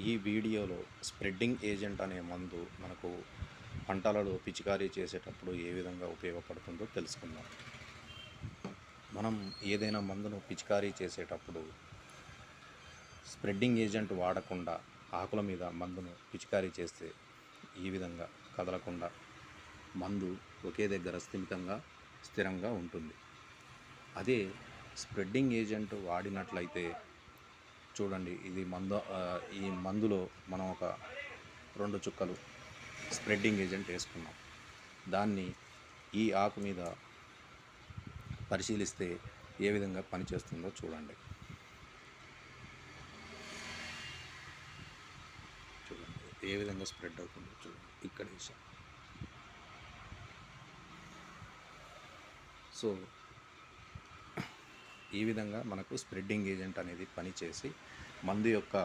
ఈ వీడియోలో spreading agent అనే మందు మనకు పంటలలో పిచికారీ చేసేటప్పుడు ఏ విధంగా ఉపయోగపడుతుందో తెలుసుకుందాం. మనం ఏదైనా మందును పిచికారీ చేసేటప్పుడు స్ప్రెడ్డింగ్ ఏజెంట్ వాడకుండా ఆకుల మీద మందును పిచికారీ చేస్తే ఈ విధంగా కదలకుండా మందు ఒకే దగ్గర స్థిరంగా ఉంటుంది. అదే స్ప్రెడ్డింగ్ ఏజెంట్ వాడినట్లయితే చూడండి, ఈ మందులో మనం ఒక 2 చుక్కలు స్ప్రెడ్డింగ్ ఏజెంట్ వేసుకున్నాం. దాన్ని ఈ ఆకు మీద పరిశీలిస్తే ఏ విధంగా పనిచేస్తుందో చూడండి. ఏ విధంగా స్ప్రెడ్ అవుతుందో చూడండి. ఇక్కడ వేసాం. సో ఈ విధంగా మనకు స్ప్రెడ్డింగ్ ఏజెంట్ అనేది పనిచేసి మందు యొక్క